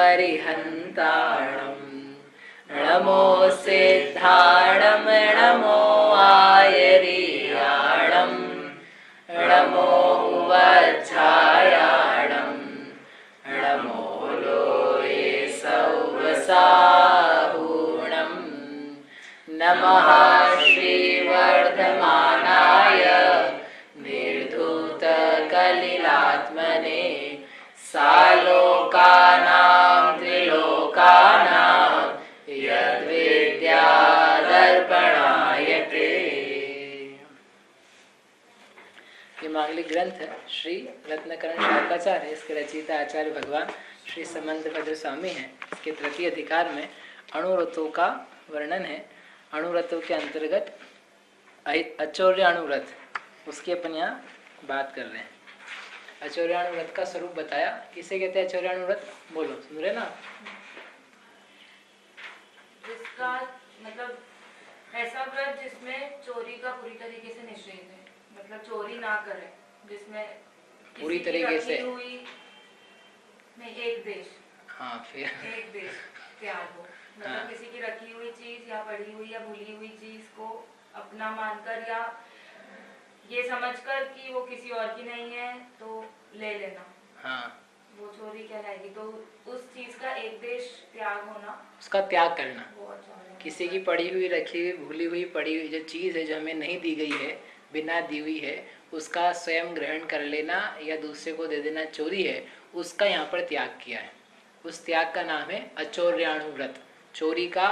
अरिहन्ताणं नमो सिद्धाणं नमो आयर्याणं नमो वज्रायाणं नमो लोये सौवसाहूणं नमः श्रीवर्धमानाय निर्धूतकलिलात्मने सालोकानां त्रिलोकानां यद्विद्यादर्पणायते। ये मांगलिक ग्रंथ है श्री रत्नकरण शारदाचार्य, इसके रचयिता आचार्य भगवान श्री समंतभद्र स्वामी हैं। इसके तृतीय अधिकार में अणुव्रतों का वर्णन है। अणुव्रतों के अंतर्गत अचौर्य अणुव्रत, उसकी अपन यहाँ बात कर रहे हैं। अचौर्याणुव्रत का स्वरूप बताया। किसे कहते हैं अचौर्याणुव्रत? बोलो, सुन रहे ना? जिसका मतलब ऐसा व्रत जिसमें चोरी का पूरी तरीके से निषेध है, मतलब चोरी ना करें, जिसमें पूरी तरीके से नहीं, एक देश, हाँ, फिर एक देश त्याग हो, मतलब हाँ। किसी की रखी हुई चीज या पड़ी हुई या भूली हुई चीज को अपना मानकर या ये समझकर कि वो किसी और की नहीं है तो ले लेना, हाँ, वो चोरी कहलाएगी। तो उस चीज का एक देश त्याग होना, उसका त्याग करना। वो अच्छा। किसी की पड़ी हुई, रखी हुई, भूली हुई, पड़ी हुई जो चीज़ है, जो हमें नहीं दी गई है, बिना दी हुई है, उसका स्वयं ग्रहण कर लेना या दूसरे को दे देना चोरी है। उसका यहाँ पर त्याग किया है। उस त्याग का नाम है अचौर्याणुव्रत, चोरी का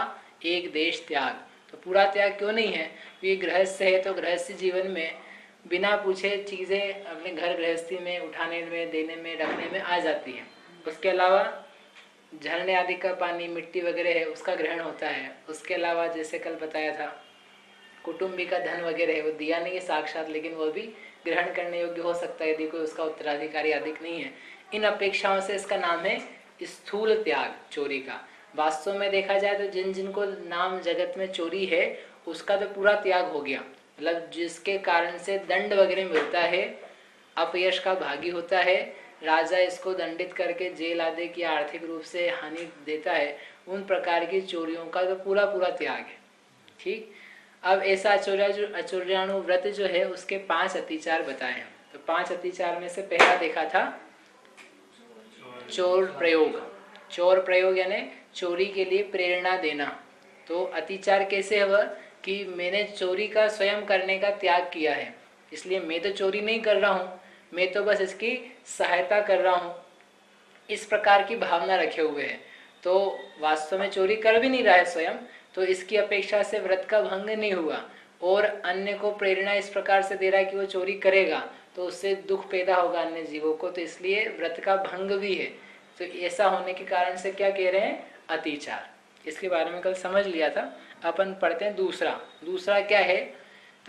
एक देश त्याग। तो पूरा त्याग क्यों नहीं है? ये गृहस्थ है तो गृहस्थ जीवन में बिना पूछे चीज़ें अपने घर गृहस्थी में उठाने में, देने में, रखने में आ जाती है। उसके अलावा झरने आदि का पानी, मिट्टी वगैरह है, उसका ग्रहण होता है। उसके अलावा जैसे कल बताया था, कुटुंबी का धन वगैरह है, वो दिया नहीं है साक्षात, लेकिन वो भी ग्रहण करने योग्य हो सकता है यदि कोई उसका उत्तराधिकारी आदि नहीं है। इन अपेक्षाओं से इसका नाम है स्थूल त्याग, चोरी का। वास्तव में देखा जाए तो जिन जिनको नाम जगत में चोरी है, उसका तो पूरा त्याग हो गया। मतलब जिसके कारण से दंड वगैरह मिलता है, अपयश का भागी होता है, राजा इसको दंडित करके जेल आदि की आर्थिक रूप से हानि देता है, उन प्रकार की चोरियों का तो पूरा पूरा त्याग है। ठीक। अब ऐसा अचौर्याणुव्रत जो है, उसके 5 अतिचार बताए हैं। तो 5 अतिचार में से पहला देखा था चोर प्रयोग। चोर प्रयोग यानी चोरी के लिए प्रेरणा देना। तो अतिचार कैसे हुआ कि मैंने चोरी का स्वयं करने का त्याग किया है, इसलिए मैं तो चोरी नहीं कर रहा हूँ, मैं तो बस इसकी सहायता कर रहा हूँ, इस प्रकार की भावना रखे हुए है। तो वास्तव में चोरी कर भी नहीं रहा है स्वयं, तो इसकी अपेक्षा से व्रत का भंग नहीं हुआ। और अन्य को प्रेरणा इस प्रकार से दे रहा है कि वो चोरी करेगा तो उससे दुख पैदा होगा अन्य जीवों को, तो इसलिए व्रत का भंग भी है। तो ऐसा होने के कारण से क्या कह रहे हैं? अतिचार। इसके बारे में कल समझ लिया था। अपन पढ़ते हैं दूसरा। दूसरा क्या है?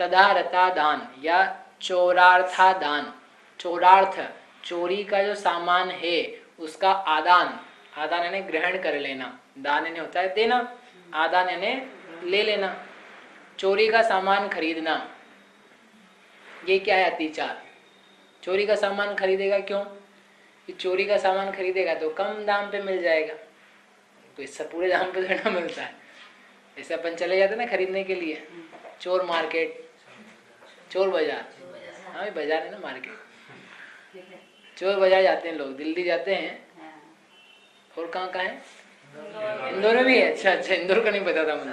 तदारता दान या चोरार्था दान। चोरार्थ, चोरी का जो सामान है उसका आदान। आदान यानी ग्रहण कर लेना, दान यानी होता है देना, आदान यानी ले लेना। चोरी का सामान खरीदना, ये क्या है? अतिचार। चोरी का सामान खरीदेगा क्यों? कि चोरी का सामान खरीदेगा तो कम दाम पे मिल जाएगा, तो इससे पूरे दाम पे देना मिलता है। ऐसे अपन चले जाते ना खरीदने के लिए, चोर मार्केट, चोर बाजार। हाँ, बाजार है ना, मार्केट। चोर बाजार जाते हैं लोग, दिल्ली जाते हैं, और कहाँ कहाँ है? इंदौर में भी है। अच्छा अच्छा, इंदौर का नहीं पता था मुझे।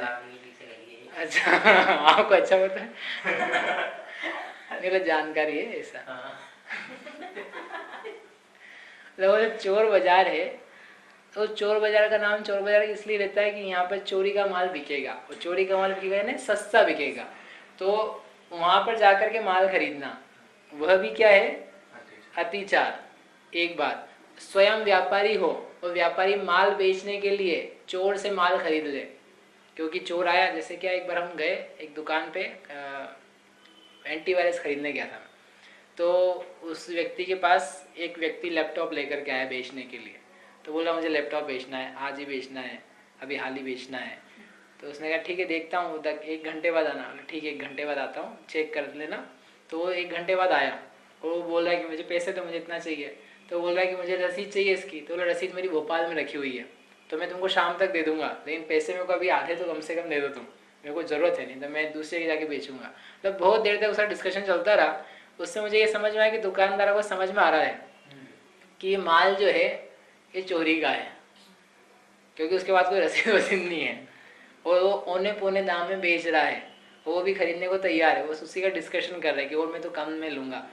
अच्छा, आपको अच्छा पता है? मेरा जानकारी है ऐसा। लोग चोर बाजार है, तो चोर बाजार का नाम चोर बाजार इसलिए रहता है कि यहाँ पर चोरी का माल बिकेगा, और चोरी का माल बिकेगा यानी सस्ता बिकेगा। तो वहाँ पर जाकर के माल खरीदना, वह भी क्या है? अतिचार। एक बात, स्वयं व्यापारी हो और व्यापारी माल बेचने के लिए चोर से माल खरीद ले, क्योंकि चोर आया। जैसे क्या, एक बार हम गए एक दुकान पे, एंटीवायरस खरीदने गया था, तो उस व्यक्ति के पास एक व्यक्ति लैपटॉप लेकर के आया बेचने के लिए। तो बोला मुझे लैपटॉप बेचना है, आज ही बेचना है, अभी हाल ही बेचना है। तो उसने कहा ठीक है देखता हूँ, 1 घंटे बाद आना। ठीक है 1 घंटे बाद आता हूँ, चेक कर लेना। तो वो 1 घंटे बाद आया और वो बोल रहा है कि मुझे पैसे तो मुझे इतना चाहिए। तो बोल रहा है कि मुझे रसीद चाहिए इसकी, तो बोला रसीद मेरी भोपाल में रखी हुई है, तो मैं तुमको शाम तक दे दूंगा, लेकिन पैसे मेरे को अभी आधे तो कम से कम दे दो तुम, मेरे को ज़रूरत है, नहीं तो मैं दूसरे की जाके बेचूंगा। मतलब बहुत देर तक उसका डिस्कशन चलता रहा। उससे मुझे ये समझ में आया कि दुकानदारों को समझ में आ रहा है कि ये माल जो है ये चोरी का है, क्योंकि उसके पास कोई रसीद वसीद नहीं है और वो औने पौने दाम में बेच रहा है, वो भी खरीदने को तैयार है, बस उसी का डिस्कशन कर रहा है कि और मैं तो कम में लूँगा,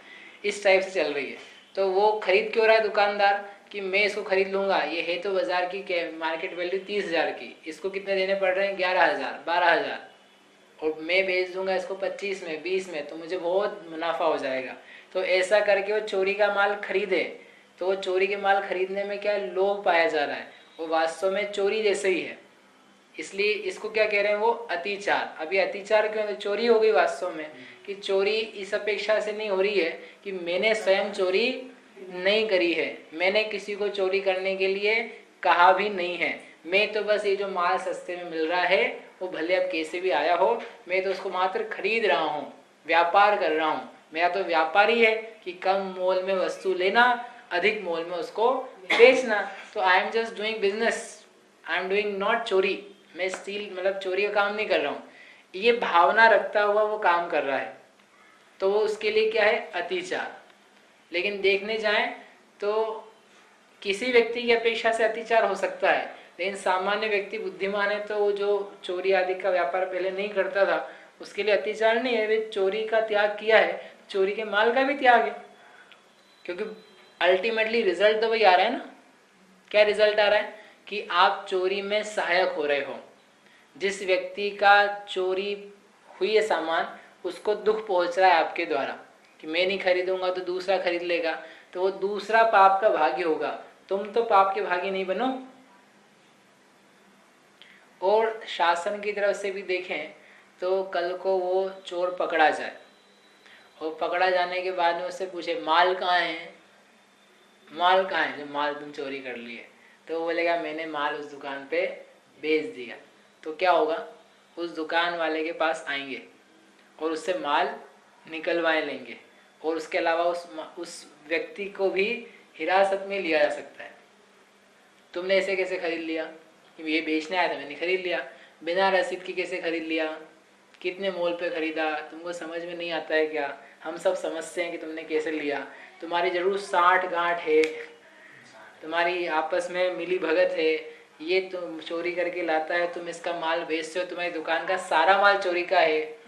इस टाइप से चल रही है। तो वो खरीद क्यों रहा है दुकानदार कि मैं इसको खरीद लूँगा, ये है तो बाज़ार की मार्केट वैल्यू 30,000 की, इसको कितने देने पड़ रहे हैं 11,000 12,000, और मैं बेच दूंगा इसको 25 में 20 में, तो मुझे बहुत मुनाफा हो जाएगा। तो ऐसा करके वो चोरी का माल खरीदे, तो वो चोरी के माल खरीदने में क्या लोभ पाया जा रहा है, वो वास्तव में चोरी जैसे ही है। इसलिए इसको क्या कह रहे हैं वो अतिचार। अभी अतिचार क्यों, तो चोरी हो गई वास्तव में, कि चोरी इस अपेक्षा से नहीं हो रही है कि मैंने स्वयं चोरी नहीं करी है, मैंने किसी को चोरी करने के लिए कहा भी नहीं है, मैं तो बस ये जो माल सस्ते में मिल रहा है वो भले अब कैसे भी आया हो, मैं तो उसको मात्र खरीद रहा हूँ, व्यापार कर रहा हूँ। मेरा तो व्यापार ही है कि कम मोल में वस्तु लेना, अधिक मोल में उसको बेचना। तो I am just doing business, I am doing not चोरी। मैं स्टील मतलब चोरी का काम नहीं कर रहा हूँ, ये भावना रखता हुआ वो काम कर रहा है, तो वो उसके लिए क्या है अतिचार। लेकिन देखने जाएं तो किसी व्यक्ति की अपेक्षा से अतिचार हो सकता है, लेकिन सामान्य व्यक्ति बुद्धिमान है तो वो जो चोरी आदि का व्यापार पहले नहीं करता था उसके लिए अतिचार नहीं है, वे चोरी का त्याग किया है, चोरी के माल का भी त्याग है, क्योंकि अल्टीमेटली रिजल्ट तो वही आ रहा है ना। क्या रिजल्ट आ रहा है कि आप चोरी में सहायक हो रहे हो, जिस व्यक्ति का चोरी हुई है सामान उसको दुख पहुंच रहा है आपके द्वारा, कि मैं नहीं खरीदूंगा तो दूसरा खरीद लेगा, तो वो दूसरा पाप का भागी होगा, तुम तो पाप के भागी नहीं बनो। और शासन की तरफ से भी देखें तो कल को वो चोर पकड़ा जाए और पकड़ा जाने के बाद में उससे पूछे माल कहाँ है, माल कहाँ है जो माल तुम चोरी कर लिए, तो वो बोलेगा मैंने माल उस दुकान पे बेच दिया। तो क्या होगा, उस दुकान वाले के पास आएंगे और उससे माल निकलवाए लेंगे, और उसके अलावा उस व्यक्ति को भी हिरासत में लिया जा सकता है। तुमने ऐसे कैसे खरीद लिया, कि ये बेचने आया था मैंने खरीद लिया, बिना रसीद की कैसे खरीद लिया, कितने मोल पे खरीदा, तुमको समझ में नहीं आता है क्या, हम सब समझते हैं कि तुमने कैसे लिया, तुम्हारी जरूर साठ गांठ है, तुम्हारी आपस में मिली भगत है, ये तुम चोरी करके लाता है, तुम इसका माल बेचते हो, तुम्हारी दुकान का सारा माल चोरी का है।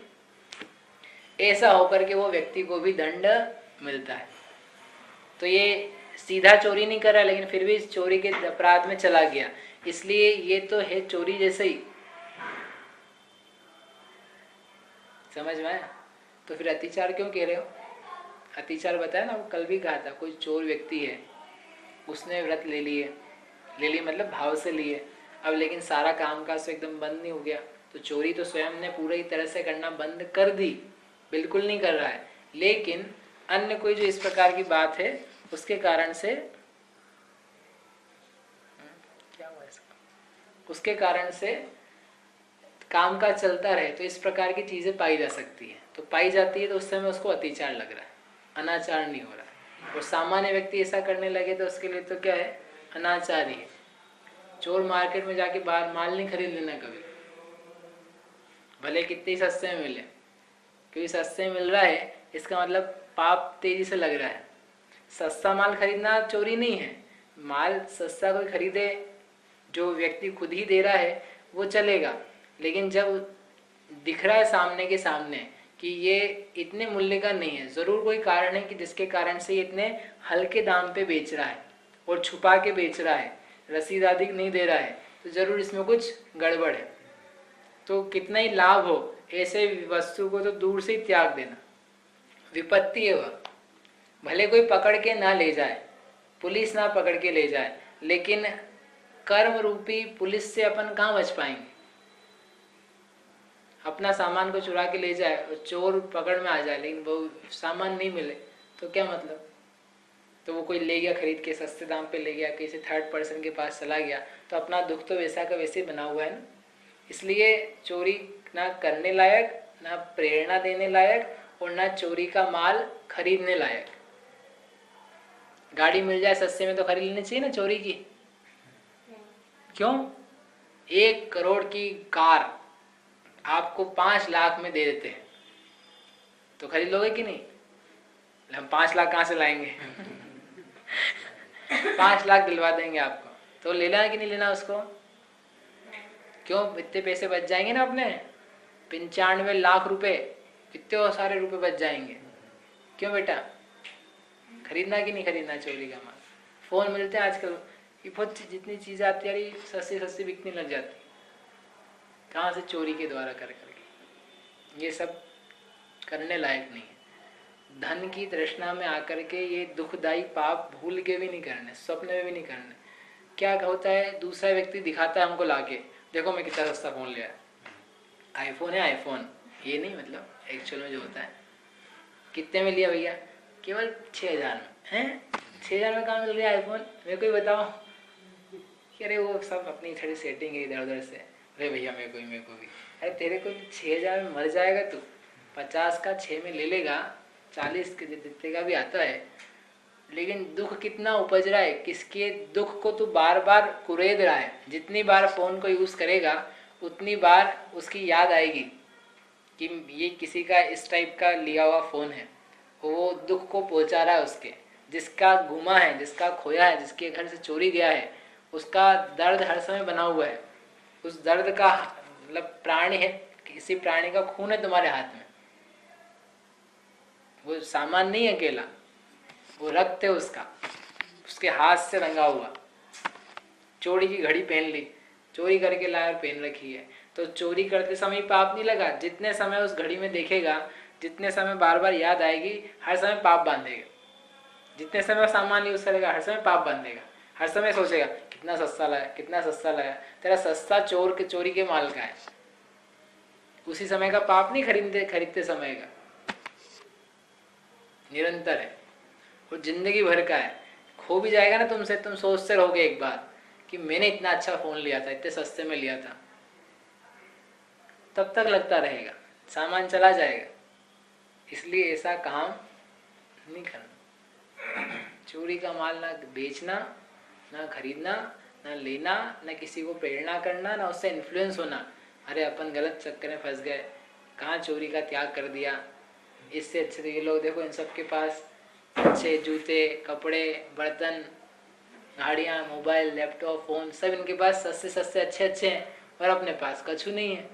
ऐसा होकर के वो व्यक्ति को भी दंड मिलता है। तो ये सीधा चोरी नहीं कर रहा लेकिन फिर भी चोरी के अपराध में चला गया, इसलिए ये तो है चोरी जैसे ही। समझ में आया? तो फिर अतिचार क्यों कह रहे हो? अतिचार बताया ना, वो कल भी कहा था, कोई चोर व्यक्ति है, उसने व्रत ले लिए मतलब भाव से लिए, अब लेकिन सारा काम काज तो एकदम बंद नहीं हो गया, तो चोरी तो स्वयं ने पूरी तरह से करना बंद कर दी, बिल्कुल नहीं कर रहा है, लेकिन अन्य कोई जो इस प्रकार की बात है उसके कारण से क्या हुआ इसका, उसके कारण से काम का चलता रहे, तो इस प्रकार की चीजें पाई जा सकती है, तो पाई जाती है तो उस समय उसको अतिचार लग रहा है, अनाचार नहीं हो रहा है। और सामान्य व्यक्ति ऐसा करने लगे तो उसके लिए तो क्या है, अनाचार ही है। चोर मार्केट में जाके बाहर माल नहीं खरीद लेना कभी, भले कितने सस्ते में मिले, क्योंकि सस्ते में मिल रहा है इसका मतलब पाप तेजी से लग रहा है। सस्ता माल खरीदना चोरी नहीं है, माल सस्ता कोई खरीदे जो व्यक्ति खुद ही दे रहा है वो चलेगा, लेकिन जब दिख रहा है सामने के सामने कि ये इतने मूल्य का नहीं है, जरूर कोई कारण है कि जिसके कारण से ये इतने हल्के दाम पे बेच रहा है और छुपा के बेच रहा है, रसीद आदि नहीं दे रहा है, तो जरूर इसमें कुछ गड़बड़ है। तो कितना ही लाभ हो ऐसे वस्तु को तो दूर से ही त्याग देना, विपत्ति है वह, भले कोई पकड़ के ना ले जाए, पुलिस ना पकड़ के ले जाए, लेकिन कर्म रूपी पुलिस से अपन कहाँ बच पाएंगे। अपना सामान को चुरा के ले जाए और चोर पकड़ में आ जाए लेकिन वो सामान नहीं मिले तो क्या मतलब। तो वो कोई ले गया खरीद के, सस्ते दाम पे ले गया, किसी थर्ड पर्सन के पास चला गया, तो अपना दुख तो वैसा का वैसे बना हुआ है ना। इसलिए चोरी ना करने लायक, ना प्रेरणा देने लायक, और ना चोरी का माल खरीदने लायक। गाड़ी मिल जाए सस्ते में तो खरीद लेनी चाहिए ना चोरी की। क्यों? 1 करोड़ की कार आपको 5 लाख में दे देते हैं तो खरीद लोगे कि नहीं? हम 5 लाख कहाँ से लाएंगे? 5 लाख दिलवा देंगे आपको, तो लेना है कि नहीं लेना उसको? क्यों? इतने पैसे बच जाएंगे ना अपने, 95 लाख रुपए, इतने सारे रुपए बच जाएंगे। क्यों बेटा? खरीदना कि नहीं खरीदना चोरी का माल? फोन मिलते हैं आजकल, ये बहुत जितनी चीजें आती है सस्ती सस्ती बिकने लग जाती, कहाँ से? चोरी के द्वारा कर करके। ये सब करने लायक नहीं है। धन की तृष्णा में आकर के ये दुखदायी पाप भूल के भी नहीं करने, स्वप्न में भी नहीं करने। क्या होता है, दूसरा व्यक्ति दिखाता है हमको लाके, देखो मैं कितना सस्ता फोन लिया, आईफोन है आईफोन। ये नहीं, मतलब एक्चुअल में जो होता है, कितने में लिया भैया? केवल 6000 में। हैं? 6000 में कहाँ मिल रही है आईफोन? मेरे को ही बताओ। अरे वो सब अपनी थोड़ी सेटिंग है इधर उधर से। अरे भैया मेरे को भी। अरे तेरे को 6000 में मर जाएगा तू, 50 का 6 में ले लेगा, 40 के जितने का भी आता है। लेकिन दुख कितना उपज रहा है, किसके दुख को तू बार बार कुरेद रहा है। जितनी बार फोन को यूज करेगा उतनी बार उसकी याद आएगी कि ये किसी का इस टाइप का लिया हुआ फोन है, वो दुख को पहुंचा रहा है उसके। जिसका गुमा है, जिसका खोया है, जिसके घर से चोरी गया है, उसका दर्द हर समय बना हुआ है। उस दर्द का मतलब प्राणी है, किसी प्राणी का खून है तुम्हारे हाथ में। वो सामान नहीं है अकेला, वो रक्त है उसका, उसके हाथ से रंगा हुआ। चोरी की घड़ी पहन ली, चोरी करके लाया और पहन रखी है, तो चोरी करते समय पाप नहीं लगा। जितने समय उस घड़ी में देखेगा, जितने समय बार बार याद आएगी, हर समय पाप बांधेगा। जितने समय सामान यूज करेगा हर समय पाप बांधेगा। हर समय सोचेगा कितना सस्ता लाया, कितना सस्ता लाया। तेरा सस्ता चोरी के माल का है, उसी समय का पाप नहीं खरीदते समय का, निरंतर है। वो जिंदगी भर का है। खो भी जाएगा ना तुमसे, तुम सोचते रहोगे एक बार कि मैंने इतना अच्छा फोन लिया था, इतने सस्ते में लिया था, तब तक लगता रहेगा, सामान चला जाएगा। इसलिए ऐसा काम नहीं करना। चोरी का माल ना बेचना, ना खरीदना, ना लेना, ना किसी को प्रेरणा करना, ना उससे इन्फ्लुएंस होना। अरे अपन गलत चक्कर में फंस गए, कहाँ चोरी का त्याग कर दिया। इससे अच्छे तो ये लोग देखो, इन सब के पास अच्छे जूते, कपड़े, बर्तन, गाड़ियाँ, मोबाइल, लैपटॉप, फोन, सब इनके पास सस्ते सस्ते अच्छे अच्छे हैं, और अपने पास कछु नहीं है।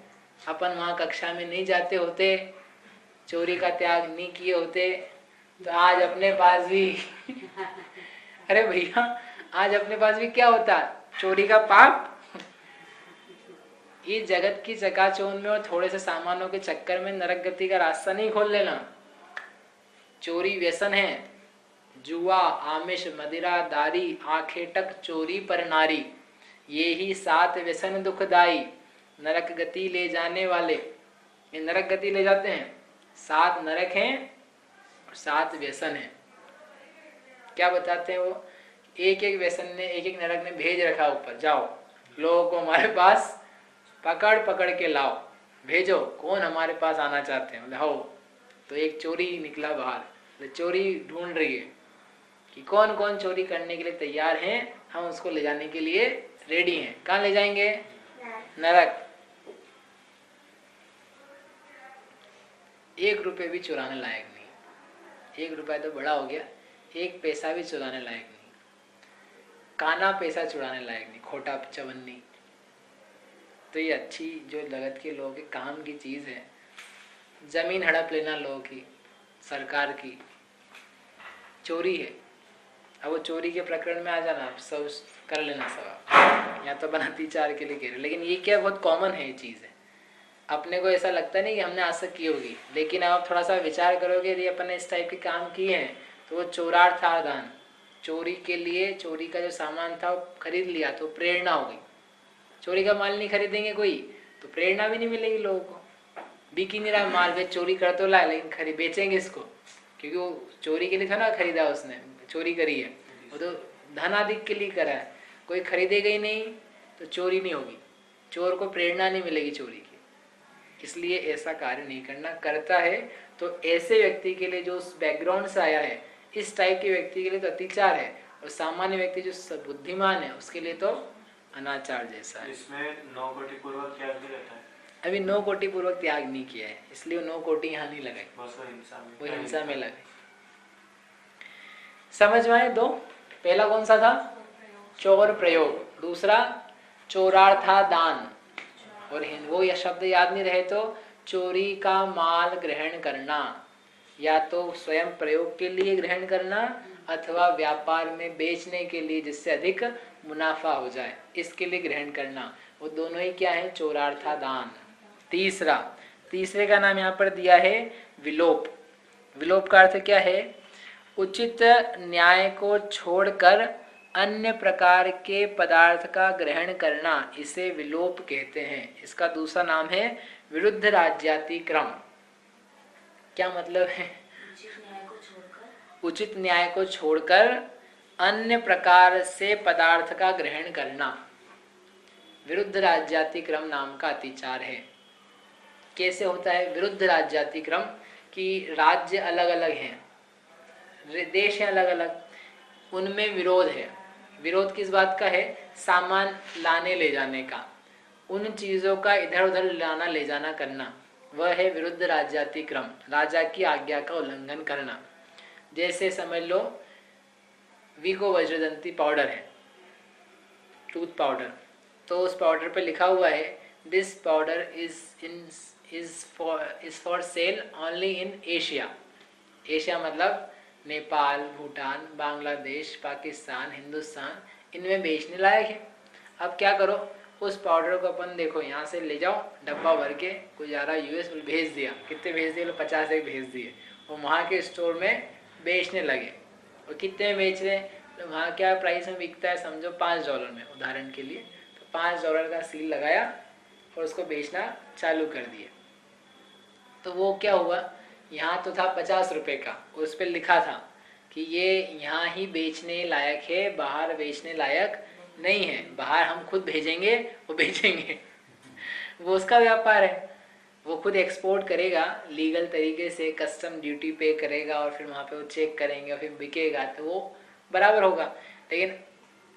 अपन वहाँ कक्षा में नहीं जाते होते, चोरी का त्याग नहीं किए होते, तो आज अपने पास भी अरे भैया आज अपने पास भी क्या होता? चोरी का पाप। ये जगत की चकाचौंध में और थोड़े से सामानों के चक्कर में नरक गति का रास्ता नहीं खोल लेना। चोरी व्यसन है। जुआ, आमिष, मदिरा, दारी, आखेटक, चोरी पर नारी, ये ही 7 व्यसन दुखदाई, नरक गति ले जाने वाले। ये नरक गति ले जाते हैं। 7 नरक हैं और 7 व्यसन हैं। क्या बताते हैं वो? एक एक व्यसन ने, एक एक नरक ने भेज रखा ऊपर, जाओ लोगों को हमारे पास पकड़ पकड़ के लाओ, भेजो कौन हमारे पास आना चाहते हैं। हो तो एक चोरी निकला बाहर, चोरी ढूंढ रही है कि कौन कौन चोरी करने के लिए तैयार हैं, हम उसको ले जाने के लिए रेडी हैं। कहाँ ले जाएंगे? नरक। 1 रुपये भी चुराने लायक नहीं। 1 रुपया तो बड़ा हो गया, 1 पैसा भी चुराने लायक नहीं। काना पैसा चुराने लायक नहीं, खोटा चवन्नी। तो ये अच्छी जो जगत के लोगों के काम की चीज है, जमीन हड़प लेना लोगों की, सरकार की, चोरी है। अब वो चोरी के प्रकरण में आ जाना, सब कर लेना सब, या तो बनाती 4 के लिए कह रहे। लेकिन ये क्या बहुत कॉमन है, ये चीज है। अपने को ऐसा लगता नहीं कि हमने आज तक की होगी, लेकिन आप थोड़ा सा विचार करोगे, यदि अपन ने इस टाइप के काम किए हैं, तो वो चोरार्थादान, चोरी के लिए चोरी का जो सामान था वो खरीद लिया तो प्रेरणा हो गई। चोरी का माल नहीं खरीदेंगे कोई तो प्रेरणा भी नहीं मिलेगी लोगों को। बिक ही नहीं रहा माल, वे चोरी कर तो लाए लेकिन खरीद बेचेंगे इसको, क्योंकि वो चोरी के लिए था ना खरीदा, उसने चोरी करी है, वो तो धनाधिक के लिए करा है। कोई खरीदेगा ही नहीं तो चोरी नहीं होगी, चोर को प्रेरणा नहीं मिलेगी चोरी की। इसलिए ऐसा कार्य नहीं करना। करता है तो ऐसे व्यक्ति के लिए जो उस बैकग्राउंड से आया है, इस टाइप के व्यक्ति के लिए तो अतिचार है, और सामान्य व्यक्ति जो बुद्धिमान है उसके लिए तो अनाचार जैसा है। इसमें 9 कोटि पूर्वक त्याग भी रहता है। अभी 9 कोटि पूर्वक त्याग नहीं किया है, इसलिए 9 कोटि यहाँ नहीं लगाई, वो हिंसा में लगाई। समझ में आए? दो, पहला कौन सा था? चोर प्रयोग, दूसरा चोरार्था दान, और वो यह शब्द याद नहीं रहे तो चोरी का माल ग्रहण करना, या तो स्वयं प्रयोग के लिए ग्रहण करना अथवा व्यापार में बेचने के लिए जिससे अधिक मुनाफा हो जाए, इसके लिए ग्रहण करना, वो दोनों ही क्या है? चोरार्था दान। तीसरे का नाम यहाँ पर दिया है विलोप। विलोप का अर्थ क्या है? उचित न्याय को छोड़कर अन्य प्रकार के पदार्थ का ग्रहण करना, इसे विलोप कहते हैं। इसका दूसरा नाम है विरुद्ध राज्यातिक्रम। क्या मतलब है? उचित न्याय को छोड़कर अन्य प्रकार से पदार्थ का ग्रहण करना विरुद्ध राज्यातिक्रम नाम का अतिचार है। कैसे होता है विरुद्ध राज्यातिक्रम? कि राज्य अलग अलग हैं, देश हैं अलग अलग, उनमें विरोध है। विरोध किस बात का है? सामान लाने ले जाने का, उन चीजों का इधर उधर लाना ले जाना करना, वह है विरुद्ध राज्यातिक्रम, राजा की आज्ञा का उल्लंघन करना। जैसे समझ लो विको वज्रदंती पाउडर है, टूथ पाउडर, तो उस पाउडर पे लिखा हुआ है this powder is for sale only in Asia. Asia मतलब नेपाल, भूटान, बांग्लादेश, पाकिस्तान, हिंदुस्तान, इनमें बेचने लायक है। अब क्या करो, उस पाउडर को अपन देखो यहाँ से ले जाओ डब्बा भर के, कोई जा रहा यूएस भेज दिया, कितने भेज दिए? 50 एक भेज दिए, और वहाँ के स्टोर में बेचने लगे। और कितने में बेच रहे हैं? तो वहाँ क्या प्राइस में बिकता है समझो $5 में, उदाहरण के लिए, तो $5 का सील लगाया और उसको बेचना चालू कर दिए। तो वो क्या हुआ, यहाँ तो था 50 रुपये का, उस पर लिखा था कि ये यहाँ ही बेचने लायक है, बाहर बेचने लायक नहीं है, बाहर हम खुद भेजेंगे वो बेचेंगे। वो उसका व्यापार है, वो खुद एक्सपोर्ट करेगा लीगल तरीके से, कस्टम ड्यूटी पे करेगा, और फिर वहाँ पे वो चेक करेंगे और फिर बिकेगा, तो वो बराबर होगा। लेकिन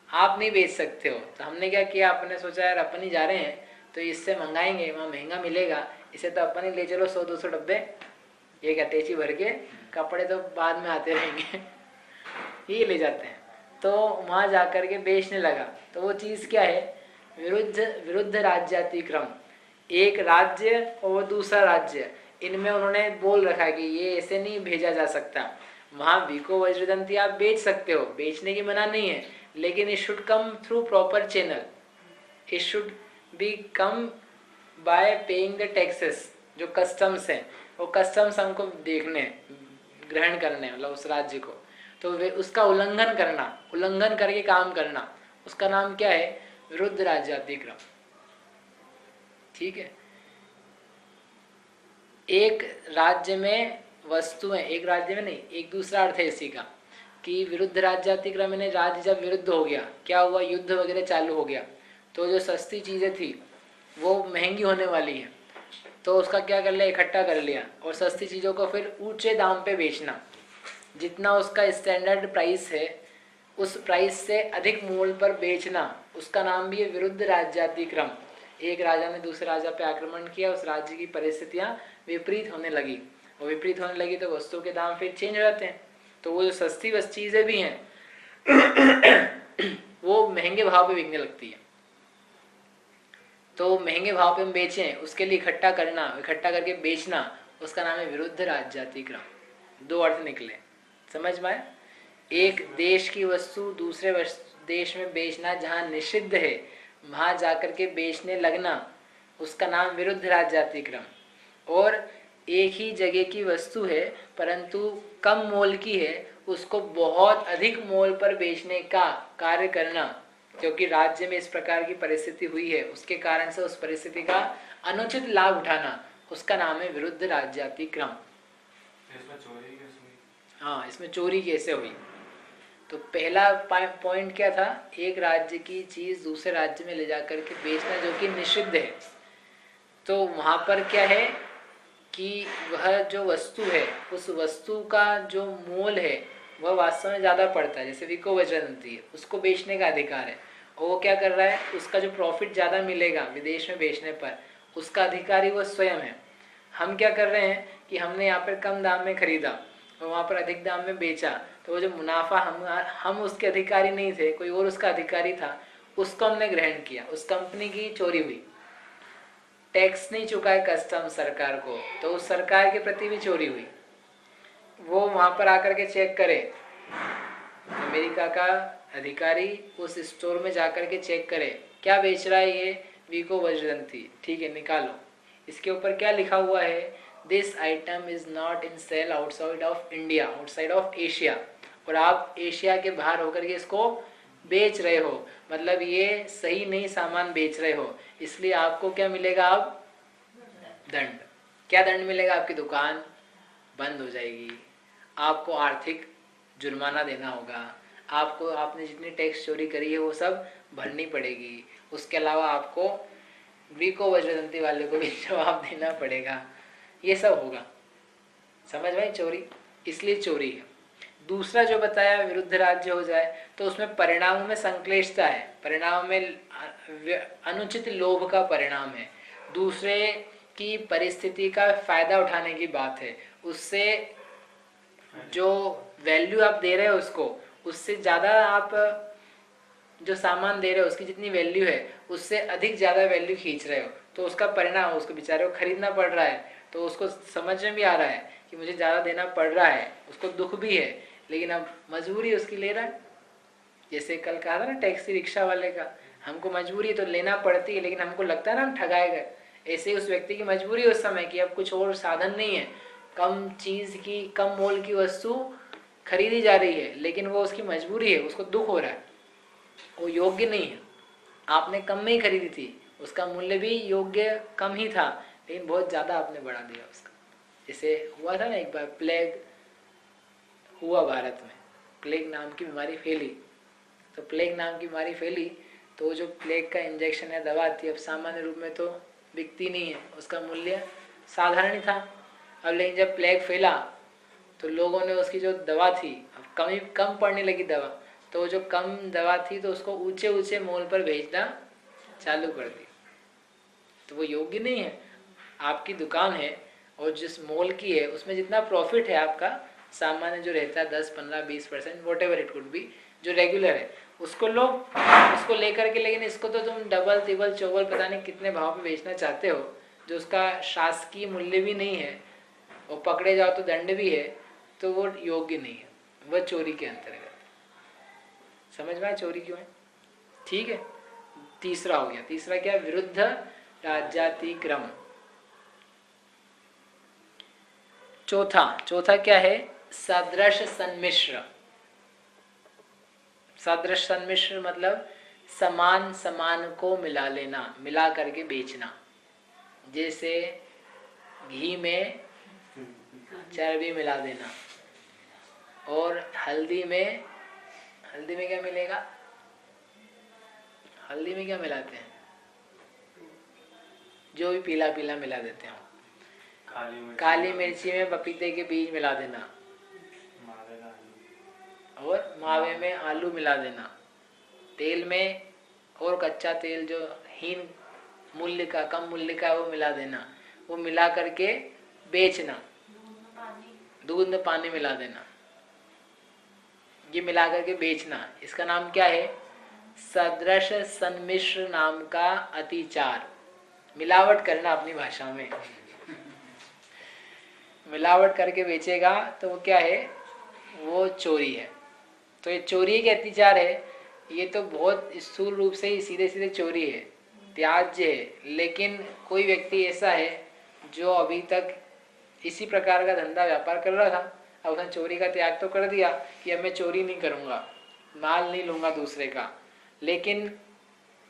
आप नहीं बेच सकते हो, तो हमने क्या किया, अपने सोचा यार अपन ही जा रहे हैं तो इससे मंगाएंगे, वहाँ महंगा मिलेगा, इसे तो अपन ही ले चलो 100-200 डब्बे, एक अटैची भर के, कपड़े तो बाद में आते रहेंगे, ये ले जाते हैं। तो वहाँ जा कर के बेचने लगा। तो वो चीज़ क्या है? विरुद्ध राज्यातिक्रम। एक राज्य और दूसरा राज्य, इनमें उन्होंने बोल रखा है कि ये ऐसे नहीं भेजा जा सकता। वहाँ विको वज्रदंती आप बेच सकते हो, बेचने की मना नहीं है, लेकिन it should come through proper channel, it should be come by paying the taxes. जो कस्टम्स हैं वो कस्टम्स हमको देखने, ग्रहण करने, मतलब उस राज्य को, तो वे उसका उल्लंघन करना, उल्लंघन करके काम करना, उसका नाम क्या है? विरुद्ध राज्यातिक्रम। ठीक है। एक राज्य में वस्तुएं, एक राज्य में नहीं, एक दूसरा अर्थ है इसी का कि विरुद्ध राज्यातिक्रम ने राज्य जब विरुद्ध हो गया, क्या हुआ? युद्ध वगैरह चालू हो गया, तो जो सस्ती चीजें थी वो महंगी होने वाली है, तो उसका क्या कर लिया? इकट्ठा कर लिया, और सस्ती चीज़ों को फिर ऊंचे दाम पे बेचना, जितना उसका स्टैंडर्ड प्राइस है उस प्राइस से अधिक मूल्य पर बेचना, उसका नाम भी है विरुद्ध राज्यातिक्रम। एक राजा ने दूसरे राजा पे आक्रमण किया, उस राज्य की परिस्थितियाँ विपरीत होने लगी, और विपरीत होने लगी तो वस्तुओं के दाम फिर चेंज हो जाते हैं। तो वो जो सस्ती चीज़ें भी हैं वो महंगे भाव पे बिकने लगती है, तो महंगे भाव पे हम बेचें, उसके लिए इकट्ठा करना, इकट्ठा करके बेचना, उसका नाम है विरुद्ध राज्यातिक्रम। दो अर्थ निकले, समझ में आए? एक देश की वस्तु दूसरे देश में बेचना जहाँ निषिद्ध है, वहाँ जाकर के बेचने लगना, उसका नाम विरुद्ध राज्यातिक्रम। और एक ही जगह की वस्तु है परंतु कम मोल की है, उसको बहुत अधिक मोल पर बेचने का कार्य करना, क्योंकि राज्य में इस प्रकार की परिस्थिति हुई है, उसके कारण से उस परिस्थिति का अनुचित लाभ उठाना, उसका नाम है विरुद्ध राज्यातिक्रम। इसमें चोरी कैसे हुई? हाँ, इसमें चोरी कैसे हुई? तो पहला पॉइंट क्या था? एक राज्य की चीज दूसरे राज्य में ले जाकर के बेचना जो कि निषिद्ध है। तो वहां पर क्या है कि वह जो वस्तु है, उस वस्तु का जो मोल है वह वास्तव में ज़्यादा पड़ता है। जैसे विको वज्रदंती है, उसको बेचने का अधिकार है और वो क्या कर रहा है, उसका जो प्रॉफिट ज़्यादा मिलेगा विदेश में बेचने पर, उसका अधिकारी वो स्वयं है। हम क्या कर रहे हैं कि हमने यहाँ पर कम दाम में खरीदा और वहाँ पर अधिक दाम में बेचा, तो वो जो मुनाफा हम उसके अधिकारी नहीं थे, कोई और उसका अधिकारी था, उसको हमने ग्रहण किया, उस कंपनी की चोरी हुई। टैक्स नहीं चुकाया कस्टम सरकार को, तो उस सरकार के प्रति भी चोरी हुई। वो वहाँ पर आकर के चेक करे, अमेरिका का अधिकारी उस स्टोर में जाकर के चेक करे क्या बेच रहा है ये विको वज्रदंती, ठीक है निकालो, इसके ऊपर क्या लिखा हुआ है, this item is not in sale outside of India, outside of Asia, और आप एशिया के बाहर होकर के इसको बेच रहे हो, मतलब ये सही नहीं सामान बेच रहे हो, इसलिए आपको क्या मिलेगा, अब दंड। क्या दंड मिलेगा, आपकी दुकान बंद हो जाएगी, आपको आर्थिक जुर्माना देना होगा, आपको आपने जितनी टैक्स चोरी करी है वो सब भरनी पड़ेगी, उसके अलावा आपको विको वज्रदंती वाले को भी जवाब देना पड़ेगा, ये सब होगा। समझ भाई, चोरी इसलिए चोरी है। दूसरा जो बताया विरुद्ध राज्य हो जाए, तो उसमें परिणामों में संक्लिष्टता है, परिणाम में अनुचित लोभ का परिणाम है, दूसरे की परिस्थिति का फायदा उठाने की बात है, उससे जो वैल्यू आप दे रहे हो उसको, उससे ज़्यादा आप जो सामान दे रहे हो उसकी जितनी वैल्यू है उससे अधिक ज़्यादा वैल्यू खींच रहे हो, तो उसका परिणाम उसको बेचारे को खरीदना पड़ रहा है, तो उसको समझ में भी आ रहा है कि मुझे ज़्यादा देना पड़ रहा है, उसको दुख भी है, लेकिन अब मजबूरी उसकी ले रहा है। जैसे कल कहा था ना टैक्सी रिक्शा वाले का, हमको मजबूरी तो लेना पड़ती है, लेकिन हमको लगता है ना हम ठगाए गए, ऐसे ही उस व्यक्ति की मजबूरी उस समय की, अब कुछ और साधन नहीं है, कम चीज़ की, कम मोल की वस्तु खरीदी जा रही है, लेकिन वो उसकी मजबूरी है, उसको दुख हो रहा है, वो योग्य नहीं है। आपने कम में ही खरीदी थी, उसका मूल्य भी योग्य कम ही था, लेकिन बहुत ज़्यादा आपने बढ़ा दिया उसका। जैसे हुआ था ना एक बार, प्लेग हुआ भारत में, प्लेग नाम की बीमारी फैली, तो प्लेग नाम की बीमारी फैली तो जो प्लेग का इंजेक्शन है, दवा आती है, अब सामान्य रूप में तो बिकती नहीं है, उसका मूल्य साधारण ही था। अब लेकिन जब प्लेग फैला तो लोगों ने उसकी जो दवा थी, अब कम पड़ने लगी दवा, तो जो कम दवा थी तो उसको ऊंचे ऊंचे मोल पर भेजना चालू कर दी, तो वो योग्य नहीं है। आपकी दुकान है और जिस मोल की है उसमें जितना प्रॉफिट है आपका सामान्य जो रहता है 10-15-20% what ever it could be, जो रेगुलर है उसको लो, उसको लेकर के, लेकिन इसको तो तुम डबल तिबल चौबल पता नहीं कितने भाव पे बेचना चाहते हो, जो उसका शासकीय मूल्य भी नहीं है, और पकड़े जाओ तो दंड भी है, तो वो योग्य नहीं है, वह चोरी के अंतर्गत। समझ में आया चोरी क्यों है, ठीक है। तीसरा हो गया, तीसरा क्या, विरुद्ध राज्यातिक्रम। चौथा क्या है, सदृश सन्मिश्र। सदृश सन्मिश्र मतलब समान समान को मिला लेना, मिला करके बेचना। जैसे घी में चर्बी मिला देना, और हल्दी में क्या मिलेगा, हल्दी में क्या मिलाते हैं, जो भी पीला पीला मिला देते हैं, काली मिर्ची में पपीते के बीज मिला देना, और मावे में आलू मिला देना, तेल में और कच्चा तेल जो हीन मूल्य का, कम मूल्य का, वो मिला देना, वो मिला करके बेचना, दूध में पानी मिला देना, ये मिला करके बेचना, इसका नाम क्या है, सदृश सन्मिश्र नाम का अतिचार। मिलावट करना अपनी भाषा में मिलावट करके बेचेगा तो वो क्या है, वो चोरी है। तो ये चोरी के अत्याचार है, ये तो बहुत स्थूल रूप से ही सीधे सीधे चोरी है, त्याज्य है। लेकिन कोई व्यक्ति ऐसा है जो अभी तक इसी प्रकार का धंधा व्यापार कर रहा था, अब उसने चोरी का त्याग तो कर दिया कि अब मैं चोरी नहीं करूँगा, माल नहीं लूँगा दूसरे का, लेकिन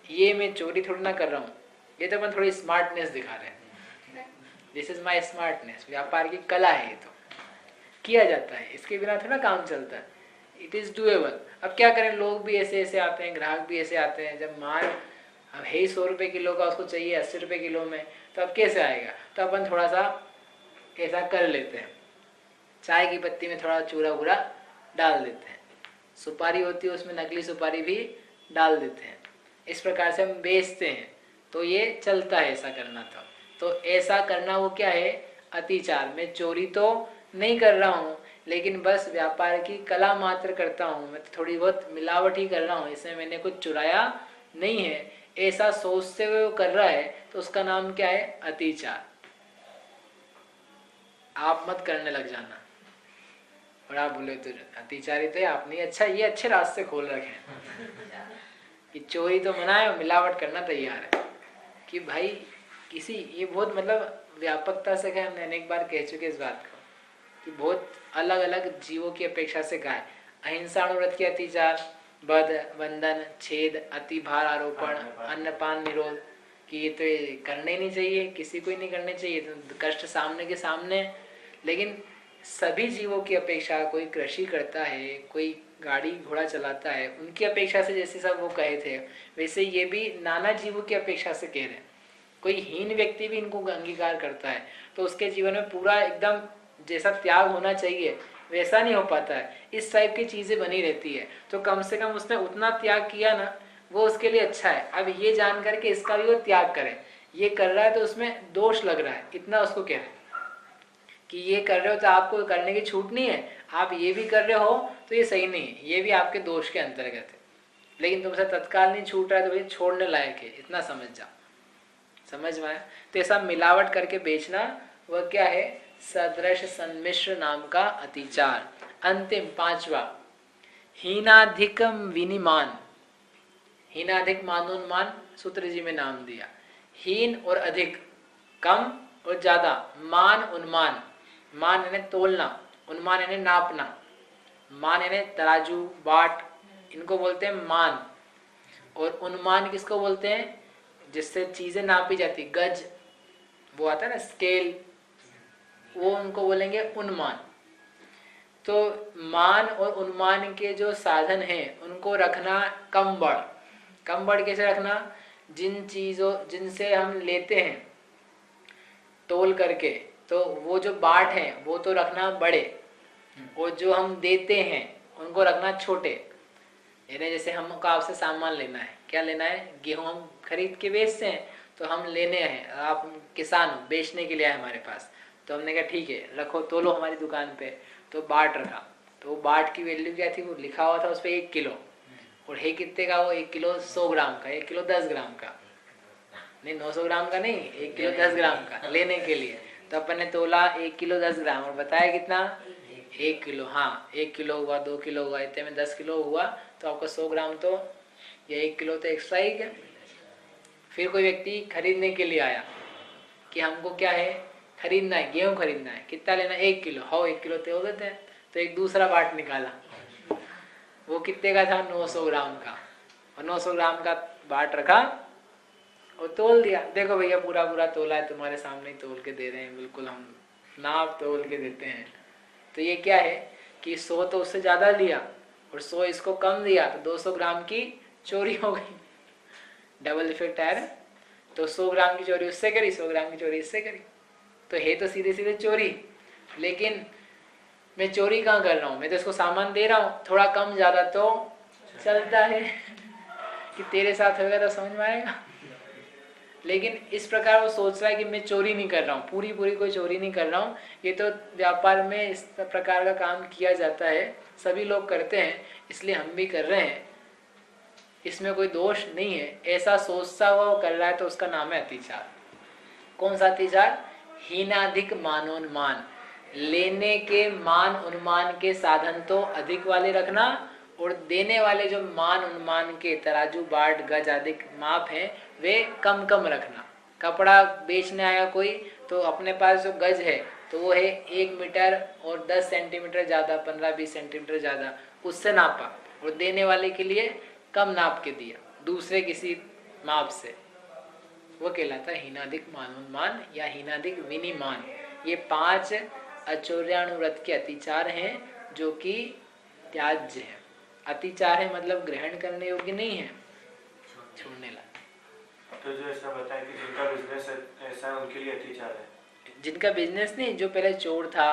ये मैं चोरी थोड़ी ना कर रहा हूँ, ये तो मैं थोड़ी स्मार्टनेस दिखा रहे हैं, दिस इज माई स्मार्टनेस। व्यापार की कला है, ये तो किया जाता है, इसके बिना थोड़ा काम चलता है, इट इज़ डूएबल। अब क्या करें, लोग भी ऐसे ऐसे आते हैं, ग्राहक भी ऐसे आते हैं, जब माल अब है 100 रुपये किलो का, उसको चाहिए 80 रुपये किलो में, तो अब कैसे आएगा, तो अपन थोड़ा सा ऐसा कर लेते हैं, चाय की पत्ती में थोड़ा चूरा वूरा डाल देते हैं, सुपारी होती है उसमें नकली सुपारी भी डाल देते हैं, इस प्रकार से हम बेचते हैं, तो ये चलता है ऐसा करना। तो ऐसा करना वो क्या है, अतिचार। मैं चोरी तो नहीं कर रहा हूँ, लेकिन बस व्यापार की कला मात्र करता हूँ, मैं थोड़ी बहुत मिलावट ही कर रहा हूँ, इसमें मैंने कुछ चुराया नहीं है, ऐसा सोचते हुए वो कर रहा है, तो उसका नाम क्या है, अतिचार। आप मत करने लग जाना। और आप बोले तो अतिचारी तो आपने अच्छा, ये अच्छे रास्ते खोल रखे हैं कि चोरी तो मना है, मिलावट करना तैयार है। कि भाई किसी, ये बहुत मतलब व्यापकता से कहा, मैंने एक बार कह चुके इस बात को कि बहुत अलग अलग जीवों की अपेक्षा से कहा है। अहिंसा अनुव्रत की अतिचार, बध, बंधन, छेद, अति भार आरोपण, अन्नपान निरोध, कि ये तो ये करने ही नहीं चाहिए, किसी को ही नहीं करने चाहिए, तो कष्ट सामने के सामने। लेकिन सभी जीवों की अपेक्षा, कोई कृषि करता है, कोई गाड़ी घोड़ा चलाता है, उनकी अपेक्षा से जैसे सब वो कहे थे, वैसे ये भी नाना जीवों की अपेक्षा से कह रहे हैं। कोई हीन व्यक्ति भी इनको अंगीकार करता है, तो उसके जीवन में पूरा एकदम जैसा त्याग होना चाहिए वैसा नहीं हो पाता है, इस टाइप की चीजें बनी रहती है। तो कम से कम उसने उतना त्याग किया ना, वो उसके लिए अच्छा है। अब ये जान करके इसका भी वो त्याग करे, ये कर रहा है तो उसमें दोष लग रहा है, इतना उसको कह रहे हैं कि ये कर रहे हो तो आपको करने की छूट नहीं है, आप ये भी कर रहे हो तो ये सही नहीं है, ये भी आपके दोष के अंतर्गत है, लेकिन तुमसे तत्काल नहीं छूट रहा है तो भाई छोड़ने लायक है, इतना समझ जाओ। समझ में आया? तो ऐसा मिलावट करके बेचना वह क्या है, सदृश सन्मिश्र नाम का अतिचार। अंतिम पांचवा, हीनाधिकम विनिमान। हीनाधिक मानोन्मान सूत्र जी में नाम दिया। हीन और अधिक, कम और ज्यादा, मान उन्मान। मान यानी तोलना, उन्मान यानी नापना। मान यानी तराजू बाट, इनको बोलते हैं मान। और उन्मान किसको बोलते हैं, जिससे चीजें नापी जाती, गज वो आता है ना, स्केल, वो उनको बोलेंगे उन्मान। तो मान और उन्मान के जो साधन हैं उनको रखना कम बड़। कम बड़ कैसे रखना, जिन चीजों जिनसे हम लेते हैं तोल करके, तो वो जो बाट है वो तो रखना बड़े, और जो हम देते हैं उनको रखना छोटे। यानी जैसे हमको आपसे सामान लेना है, क्या लेना है, गेहूं हम खरीद के बेचते हैं, तो हम लेने हैं, आप किसान हो, बेचने के लिए आए हमारे पास, तो हमने कहा ठीक है रखो, तोलो हमारी दुकान पे, तो बाट रखा। तो बाट की वैल्यू क्या थी, वो लिखा हुआ था उस पर 1 किलो, और है कितने का वो, 1 किलो 100 ग्राम का, 1 किलो 10 ग्राम का, नहीं 900 ग्राम का नहीं, 1 किलो 10 ग्राम का लेने के लिए। तो अपन ने तोला 1 किलो 10 ग्राम और बताया कितना, 1 किलो। हाँ 1 किलो हुआ, 2 किलो हुआ, इतने में 10 किलो हुआ, तो आपका 100 ग्राम तो, या 1 किलो तो एक्स्ट्रा ही क्या। फिर कोई व्यक्ति खरीदने के लिए आया कि हमको क्या है, खरीदना है, गेहूं खरीदना है, कितना लेना, 1 किलो। हाँ 1 किलो तो देते हैं। तो एक दूसरा बाट निकाला, वो कितने का था, 900 ग्राम का, और 900 ग्राम का बाट रखा और तोल दिया। देखो भैया पूरा पूरा तोला है, तुम्हारे सामने ही तोल के दे रहे हैं, बिल्कुल हम नाप तोल के देते हैं। तो ये क्या है कि 100 तो उससे ज्यादा लिया और 100 इसको कम दिया, तो 200 ग्राम की चोरी हो गई, डबल इफेक्ट आया ना। तो 100 ग्राम की चोरी उससे करी, 100 ग्राम की चोरी इससे करी, तो है तो सीधे सीधे चोरी, लेकिन मैं चोरी कहाँ कर रहा हूँ, मैं तो इसको सामान दे रहा हूँ, थोड़ा कम ज्यादा तो चलता है कि तेरे साथ होगा तो समझ में आएगा। लेकिन इस प्रकार वो सोच रहा है कि मैं चोरी नहीं कर रहा हूँ, पूरी पूरी कोई चोरी नहीं कर रहा हूँ, ये तो व्यापार में इस प्रकार का काम किया जाता है, सभी लोग करते हैं, इसलिए हम भी कर रहे हैं, इसमें कोई दोष नहीं है, ऐसा सोचता हुआ वो कर रहा है, तो उसका नाम है अतिचार। कौन सा अतिचार, हीनाधिक मानोन्मान। लेने के मान उन्मान के साधन तो अधिक वाले रखना, और देने वाले जो मान उन्मान के तराजू बाट गज आदि माप हैं वे कम कम रखना। कपड़ा बेचने आया कोई, तो अपने पास जो गज है तो वो है 1 मीटर और 10 सेंटीमीटर ज़्यादा, 15-20 सेंटीमीटर ज़्यादा, उससे नापा, और देने वाले के लिए कम नाप के दिया दूसरे किसी माप से, वो कहलाता है हीनाधिक मानोन्मान या हीनाधिक विनिमान। ये 5 अचौर्यानुव्रत के अतिचार हैं जो कि त्याज्य है। अतिचार है मतलब ग्रहण करने योग्य नहीं है, छोड़ने लायक। तो जो ऐसा बताया कि जिनका बिजनेस ऐसा है उनके लिए अतिचार है। जिनका बिजनेस नहीं, जो पहले चोर था,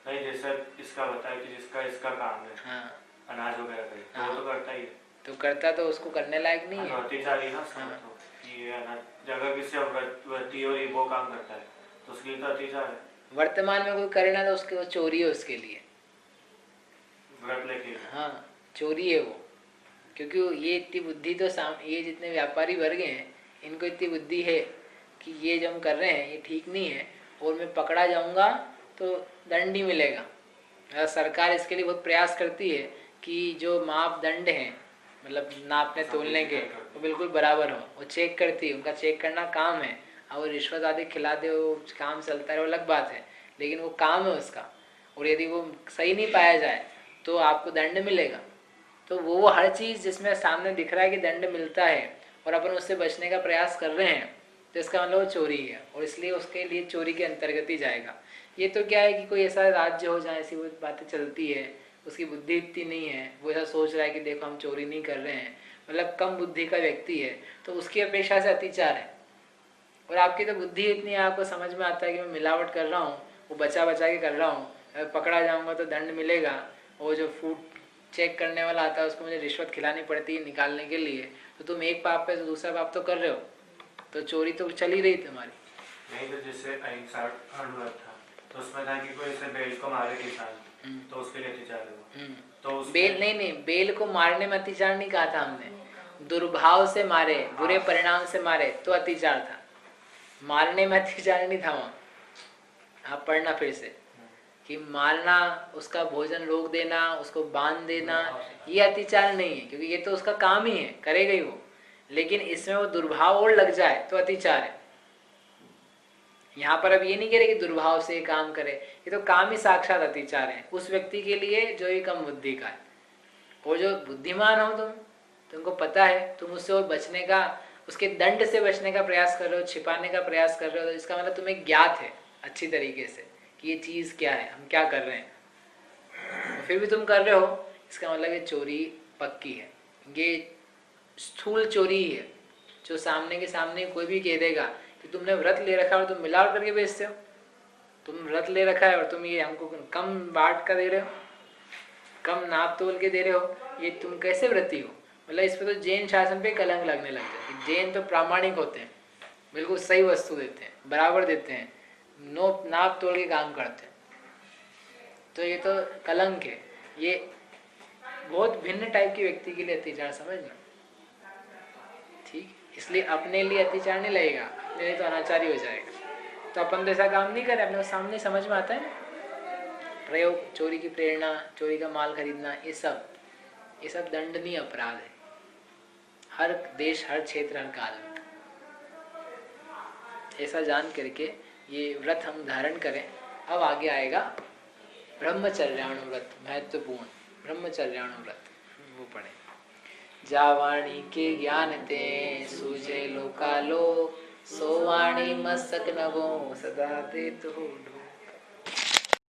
नहीं, जैसे इसका बताया कि जिसका इसका काम है हाँ अनाज वगैरह का, तो हाँ। वो तो करता ही है। तो करता तो उसको करने लायक नहीं है। अतिचारी ना उसका हाँ। मतलब कि ये अनाज जगह किसी और व्रती और ये वो काम करता है तो उसके लिए तो अतिचार है। वर्तमान में कोई करे ना तो उसके वो चोरी है उसके लिए। व्रत लेके। हाँ चोरी है वो, क्योंकि ये इतनी बुद्धि तो ये जितने व्यापारी वर्ग हैं इनको इतनी बुद्धि है कि ये जो हम कर रहे हैं ये ठीक नहीं है और मैं पकड़ा जाऊंगा तो दंड ही मिलेगा। सरकार इसके लिए बहुत प्रयास करती है कि जो मापदंड हैं मतलब नापने तोलने के वो बिल्कुल बराबर हो, वो चेक करती है, उनका चेक करना काम है। और वो रिश्वत आदि खिला दे वो काम चलता है वो अलग बात है, लेकिन वो काम है उसका। और यदि वो सही नहीं पाया जाए तो आपको दंड मिलेगा। तो वो हर चीज़ जिसमें सामने दिख रहा है कि दंड मिलता है और अपन उससे बचने का प्रयास कर रहे हैं तो इसका मतलब वो चोरी है और इसलिए उसके लिए चोरी के अंतर्गत ही जाएगा। ये तो क्या है कि कोई ऐसा राज्य हो जहाँ ऐसी वो बातें चलती है, उसकी बुद्धि इतनी नहीं है, वो ऐसा सोच रहा है कि देखो हम चोरी नहीं कर रहे हैं, मतलब कम बुद्धि का व्यक्ति है तो उसकी अपेक्षा से अतिचार है। और आपकी तो बुद्धि इतनी है, आपको समझ में आता है कि मैं मिलावट कर रहा हूँ, वो बचा बचा के कर रहा हूँ, अगर पकड़ा जाऊँगा तो दंड मिलेगा। और जो फूड चेक करने वाला आता है उसको मुझे रिश्वत खिलानी पड़ती है निकालने के लिए, तो तुम एक पाप पे तो दूसरा पाप तो कर रहे हो, तो चोरी तो चल ही रही तुम्हारी। नहीं तो जैसे अहिंसा व्रत था तो उसमें था कि कोई ऐसे बैल को मारे किसान तो उसके लिए अतिचार हुआ। तो बेल नहीं, बेल को मारने में अतिचार नहीं कहा था हमने, दुर्भाव से मारे, बुरे परिणाम से मारे तो अतिचार था, मारने में अतिचार नहीं था वहाँ। आप पढ़ना फिर से कि मारना, उसका भोजन रोक देना, उसको बांध देना, ये अतिचार नहीं है क्योंकि ये तो उसका काम ही है, करेगा ही वो। लेकिन इसमें वो दुर्भाव और लग जाए तो अतिचार है। यहाँ पर अब ये नहीं कह रहे कि दुर्भाव से काम करे, ये तो काम ही साक्षात अतिचार है उस व्यक्ति के लिए जो ही कम बुद्धि का है। और जो बुद्धिमान हो तुमको पता है तुम उससे और बचने का, उसके दंड से बचने का प्रयास कर रहे हो, छिपाने का प्रयास कर रहे हो, तो इसका मतलब तुम्हें ज्ञात है अच्छी तरीके से कि ये चीज़ क्या है, हम क्या कर रहे हैं, फिर भी तुम कर रहे हो, इसका मतलब ये चोरी पक्की है। ये स्थूल चोरी ही है जो सामने के सामने कोई भी कह देगा कि तुमने व्रत ले रखा है और तुम मिलावट करके बेचते हो, तुम व्रत ले रखा है और तुम ये हमको कम बाट का दे रहे हो, कम नाप तोल के दे रहे हो, ये तुम कैसे व्रती हो। मतलब इस पर तो जैन शासन पे कलंक लगने लग जाए। जैन तो प्रामाणिक होते हैं, बिल्कुल सही वस्तु देते हैं, बराबर देते हैं, नो नाप तोल के काम करते हैं, तो ये तो कलंक है। ये बहुत भिन्न टाइप के व्यक्ति के लिए अत्याचार समझना, ठीक। इसलिए अपने लिए अत्याचार नहीं लगेगा, अपने लिए तो अनाचारी हो जाएगा। तो अपन तो ऐसा काम नहीं करें, अपने सामने समझ में आता है ना प्रयोग, चोरी की प्रेरणा, चोरी का माल खरीदना, ये सब दंडनीय अपराध है हर देश, हर क्षेत्र, हर काल में। ऐसा जान करके ये व्रत हम धारण करें। अब आगे आएगा ब्रह्मचर्याणु व्रत, महत्वपूर्ण ब्रह्मचर्याणु व्रत, वो पढ़े। जावाणी के ज्ञान ते सूझे लोकालोक, सोवाणी मस्तक नभो सदा ते तो